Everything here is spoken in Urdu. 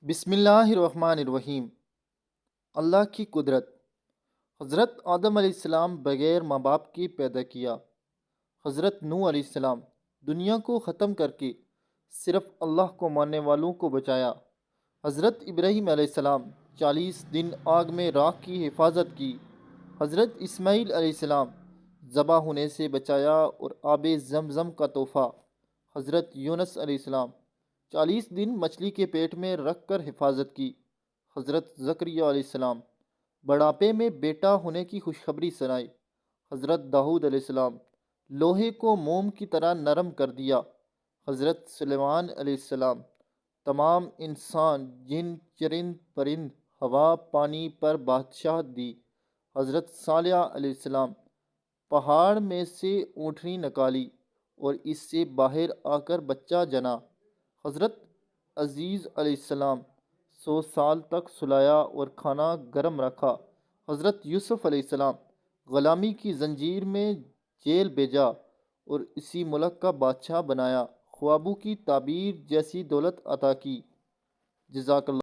بسم اللہ الرحمن الرحیم۔ اللہ کی قدرت۔ حضرت آدم علیہ السلام بغیر ماں باپ کے پیدا کیا۔ حضرت نوح علیہ السلام دنیا کو ختم کر کے صرف اللہ کو ماننے والوں کو بچایا۔ حضرت ابراہیم علیہ السلام 40 دن آگ میں راکھ کی حفاظت کی۔ حضرت اسماعیل علیہ السلام ذبح ہونے سے بچایا اور آب زمزم کا تحفہ۔ حضرت یونس علیہ السلام 40 دن مچھلی کے پیٹ میں رکھ کر حفاظت کی۔ حضرت زکریا علیہ السلام بڑھاپے میں بیٹا ہونے کی خوشخبری سنائی۔ حضرت داؤد علیہ السلام لوہے کو موم کی طرح نرم کر دیا۔ حضرت سلیمان علیہ السلام تمام انسان، جن، چرند پرند، ہوا، پانی پر بادشاہت دی۔ حضرت صالح علیہ السلام پہاڑ میں سے اونٹنی نکالی اور اس سے باہر آ کر بچہ جنا۔ حضرت عزیز علیہ السلام 100 سال تک سلایا اور کھانا گرم رکھا۔ حضرت یوسف علیہ السلام غلامی کی زنجیر میں جیل بھیجا اور اسی ملک کا بادشاہ بنایا۔ خوابوں کی تعبیر جیسی دولت عطا کی۔ جزاک اللہ۔